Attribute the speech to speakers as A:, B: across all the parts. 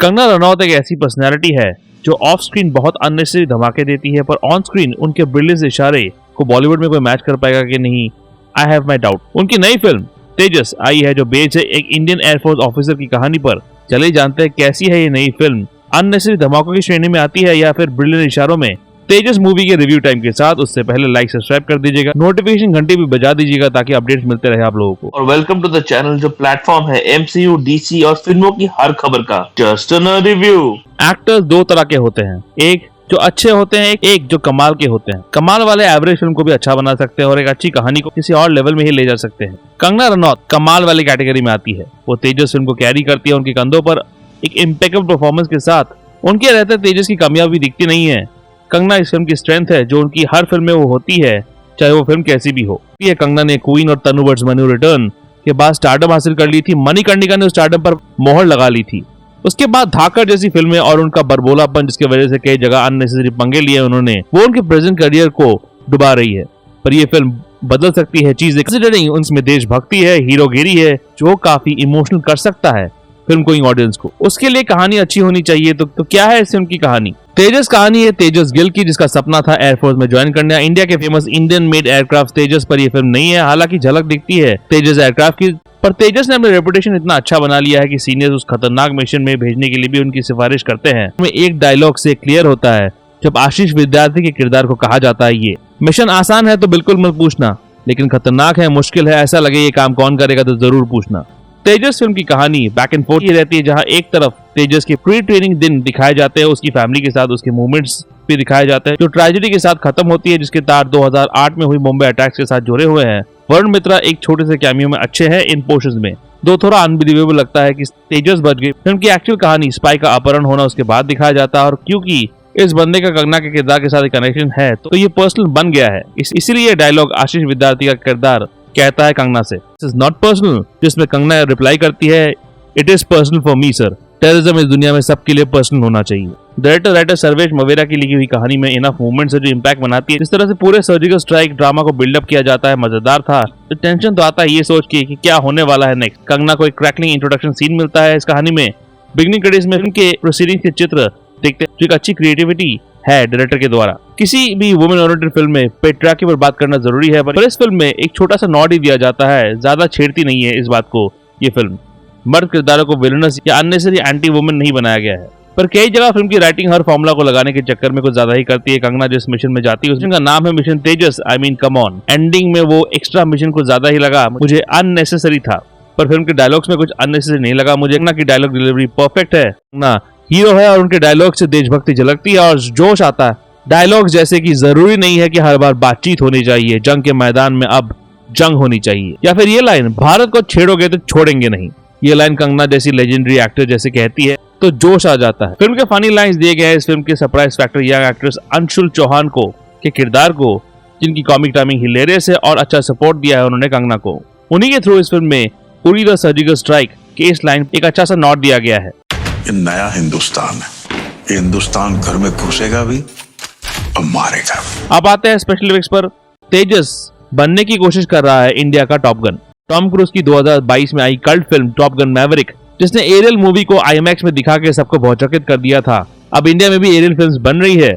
A: कंगना रनौत एक ऐसी पर्सनैलिटी है जो ऑफ स्क्रीन बहुत अननेसेसरी धमाके देती है, पर ऑन स्क्रीन उनके ब्रिलियंट इशारे को बॉलीवुड में कोई मैच कर पाएगा कि नहीं, आई हैव माई डाउट। उनकी नई फिल्म तेजस आई है जो बेस्ड है एक इंडियन एयरफोर्स ऑफिसर की कहानी पर। चलिए जानते हैं कैसी है ये नई फिल्म, अननेसेसरी धमाकों की श्रेणी में आती है या फिर ब्रिलियंट इशारों में। तेजस मूवी के रिव्यू टाइम के साथ उससे पहले लाइक सब्सक्राइब कर दीजिएगा, नोटिफिकेशन घंटी भी बजा दीजिएगा ताकि अपडेट्स मिलते रहे आप लोगों को।
B: और वेलकम टू द चैनल जो प्लेटफॉर्म है एमसीयू, डीसी और फिल्मों की हर खबर का जस्ट अ रिव्यू।
A: एक्टर्स दो तरह के होते हैं, एक जो अच्छे होते हैं, एक जो कमाल के होते हैं। कमाल वाले एवरेज फिल्म को भी अच्छा बना सकते हैं और एक अच्छी कहानी को किसी और लेवल में ही ले जा सकते हैं। कंगना रनौत कमाल वाली कैटेगरी में आती है। वो तेजस फिल्म को कैरी करती है, उनके कंधों पर एक इम्पेक्टेबल परफॉर्मेंस के साथ। उनके रहते तेजस की कामयाबी दिखती नहीं है। कंगना इस फिल्म की स्ट्रेंथ है जो उनकी हर फिल्म में वो होती है, चाहे वो फिल्म कैसी भी हो। ये कंगना ने क्वीन और तनु वर्सेस मनु रिटर्न के बाद स्टारडम हासिल कर ली थी। मणिकर्णिका ने उस स्टारडम पर मोहर लगा ली थी। उसके बाद धाकड़ जैसी फिल्में और उनका बरबोलापन, जिसकी वजह से कई जगह अननेसेसरी पंगे लिए उन्होंने, वो उनके प्रेजेंट करियर को डुबा रही है। पर ये फिल्म बदल सकती है चीजें, कंसीडरिंग उनमें देशभक्ति है, हीरोगिरी है जो काफी इमोशनल कर सकता है फिल्म गोइंग ऑडियंस को। उसके लिए कहानी अच्छी होनी चाहिए। तो क्या है इस फिल्म की कहानी? तेजस कहानी है तेजस गिल की, जिसका सपना था एयरफोर्स में ज्वाइन करना। इंडिया के फेमस इंडियन मेड एयरक्राफ्ट तेजस पर यह फिल्म नहीं है, हालांकि झलक दिखती है तेजस एयरक्राफ्ट की। पर तेजस ने अपना रेपुटेशन इतना अच्छा बना लिया है कि सीनियर्स उस खतरनाक मिशन में भेजने के लिए भी उनकी सिफारिश करते हैं। उसमें एक डायलॉग से क्लियर होता है जब आशीष विद्यार्थी के किरदार को कहा जाता है, ये मिशन आसान है तो बिल्कुल मत पूछना, लेकिन खतरनाक है, मुश्किल है, ऐसा लगे ये काम कौन करेगा तो जरूर पूछना। तेजस फिल्म की कहानी बैक एंड फोर्थ रहती है, जहां एक तरफ तेजस के प्री ट्रेनिंग दिन दिखाए जाते हैं, उसकी फैमिली के साथ उसके मूवमेंट्स भी दिखाए जाते हैं जो ट्रेजेडी के साथ खत्म होती है, जिसके तार 2008 में हुई मुंबई अटैक्स के साथ जुड़े हुए हैं। वरुण मित्रा एक छोटे से कैमियो में अच्छे हैं इन पोर्शंस में। दो थोड़ा अनबिलीवेबल लगता है कि तेजस बच गई। फिल्म की एक्चुअल कहानी स्पाई का अपहरण होना उसके बाद दिखाया जाता है, और क्योंकि इस बंदे का कंगना के किरदार के साथ कनेक्शन है तो ये पर्सनल बन गया है। इसीलिए डायलॉग आशीष विद्यार्थी का किरदार कहता है कंगना से, दिस इज नॉट पर्सनल, जिसमें कंगना रिप्लाई करती है, it is personal for me sir. Terrorism इस दुनिया में सबके लिए पर्सनल होना चाहिए। डायरेक्टर राइटर सर्वेश मवेरा की लिखी हुई कहानी में इनफ मूवमेंट्स है जो इम्पैक्ट बनाती है। जिस तरह से पूरे सर्जिकल स्ट्राइक ड्रामा को बिल्डअप किया जाता है, मजेदार था। तो टेंशन तो आता है ये सोच के कि क्या होने वाला है नेक्स्ट। कंगना को एक क्रैकलिंग इंट्रोडक्शन सीन मिलता है इस कहानी में। बिगनिंग क्रेडिट्स में फिल्म के प्रोसीडिंग के चित्र देखते हैं, जो एक अच्छी क्रिएटिविटी है डायरेक्टर के द्वारा। किसी भी वुमेन ओरिएंटेड फिल्म में पेट्रियार्की पर बात करना जरूरी है, पर इस फिल्म में एक छोटा सा नॉड ही दिया जाता है, ज्यादा छेड़ती नहीं है इस बात को ये फिल्म। मर्द किरदारों को विलनस या अननेसेसरी एंटी वुमेन नहीं बनाया गया है, पर कई जगह फिल्म की राइटिंग हर फॉर्मूला को लगाने के चक्कर में कुछ ज्यादा ही करती है। कंगना जिस मिशन में जाती है उसका नाम है mission Tejas, I mean come on. Ending में वो एक्स्ट्रा मिशन कुछ ज्यादा ही लगा, मुझे अननेसेसरी था। पर फिल्म के डायलॉग्स में कुछ अननेसेसरी नहीं लगा मुझे। कंगना की डायलॉग डिलीवरी परफेक्ट है। कंगना हीरो है और उनके डायलॉग से देशभक्ति झलकती है और जोश आता है। डायलॉग जैसे कि जरूरी नहीं है कि हर बार बातचीत होनी चाहिए, जंग के मैदान में अब जंग होनी चाहिए, या फिर ये लाइन भारत को छेड़ोगे तो छोड़ेंगे नहीं। ये लाइन कंगना जैसी लेजेंडरी एक्टर जैसे कहती है तो जोश आ जाता है। फिल्म के फनी लाइंस दिए गए हैं इस फिल्म के surprise factor young actress Anshul Chauhan को के किरदार को, जिनकी कॉमिक टाइमिंग हिलेरियस है और अच्छा सपोर्ट दिया है उन्होंने कंगना को। उन्हीं के थ्रू इस फिल्म में पूरी द सर्जिकल स्ट्राइक के इस लाइन एक अच्छा सा नोट दिया गया है।
C: ये नया हिंदुस्तान है, ये हिंदुस्तान घर में घुसेगा भी और मारेगा भी।
A: अब आते हैं स्पेशल इफेक्ट्स पर। तेजस बनने की कोशिश कर रहा है इंडिया का टॉप गन। टॉम क्रूज की 2022 में आई cult film Top Gun Maverick, जिसने एरियल मूवी को आईमैक्स में दिखा के सबको भौचकित कर दिया था। अब इंडिया में भी एरियल फिल्म्स बन रही है,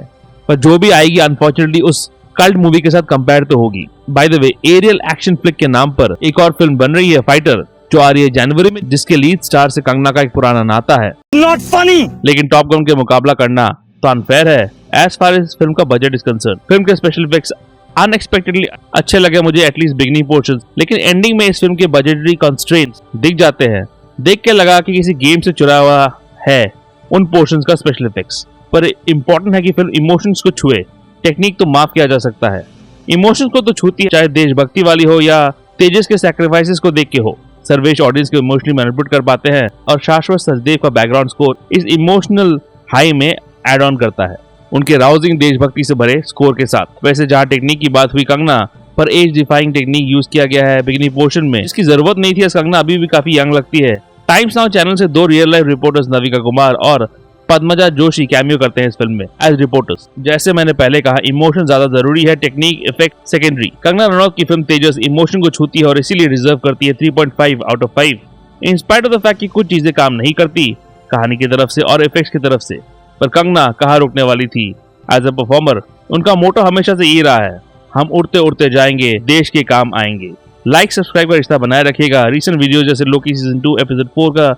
A: पर जो भी आएगी अनफॉर्चुनेटली उस कल्ट मूवी के साथ कंपेयर तो होगी। By the way, aerial action flick के नाम पर एक और फिल्म बन रही है फाइटर, जो आ रही है जनवरी में, जिसके लीड स्टार से कंगना का एक पुराना नाता है।
D: Not funny!
A: लेकिन टॉप गन के मुकाबला करना तो अनफेयर है एज फार एज फिल्म का बजट इज कंसर्न। फिल्म के स्पेशल इफेक्ट्स अनएक्सपेक्टेडली अच्छे लगे मुझे, एटलीस्ट बिगनिंग पोर्शंस, लेकिन एंडिंग में इस फिल्म के बजटरी कंस्ट्रेंट्स दिख जाते हैं। देख के लगा कि किसी गेम से चुरा हुआ है उन पोर्शंस का स्पेशल इफेक्ट्स। पर इम्पोर्टेंट है कि फिल्म इमोशंस को छुए, टेक्निक तो माफ किया जा सकता है, इमोशंस को तो छूती है, चाहे देशभक्ति वाली हो या तेजस के सैक्रिफाइसेस को देख के हो। सर्वेश ऑडियंस को इमोशनली मैनिपुलेट कर पाते हैं और शाश्वत सचदेव का बैकग्राउंड स्कोर इस इमोशनल हाई में एड ऑन करता है, उनके राउजिंग देशभक्ति से भरे स्कोर के साथ। वैसे जहां टेक्निक की बात हुई कंगना, पर एज डिफाइंग टेक्निक यूज किया गया है बिगिनिंग पोर्शन में, इसकी जरूरत नहीं थी। कंगना अभी भी काफी यंग लगती है। टाइम्स नाउ चैनल से 2 real life reporters Navika Kumar और पद्मजा जोशी कैमियो करते हैं इस फिल्म में एज रिपोर्टर्स। जैसे मैंने पहले कहा, इमोशन ज्यादा जरूरी है, technique effect secondary. Kangana Ranaut की फिल्म तेजस इमोशन को छूती है और इसीलिए रिजर्व करती है 3.5 out of 5। In spite of the fact कि कुछ चीजें काम नहीं करती, कहानी की तरफ से और इफेक्ट्स की तरफ से, पर कंगना कहाँ रुकने वाली थी। एज अ परफॉर्मर उनका मोटो हमेशा से ये रहा है, हम उड़ते उड़ते जाएंगे, देश के काम आएंगे। लाइक सब्सक्राइब का रिश्ता बनाए रखिएगा। रीसेंट वीडियो जैसे लोकी सीजन 2 एपिसोड 4 का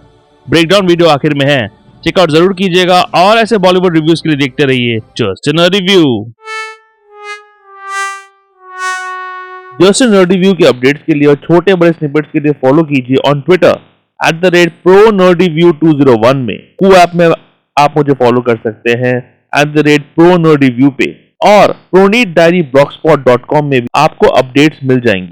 A: ब्रेकडाउन वीडियो आखिर में है, चेकआउट जरूर कीजिएगा और ऐसे बॉलीवुड रिव्यूज के लिए देखते रहिए just in review. Just in review के अपडेट्स के लिए और छोटे बड़े स्निपेट्स के लिए फॉलो कीजिए ऑन ट्विटर @ProNerdReview201 में। कू ऐप में आप मुझे फॉलो कर सकते हैं @ProNerdReview पे, और ProNeedDiaryBlogspot.com में भी आपको अपडेट्स मिल जाएंगे।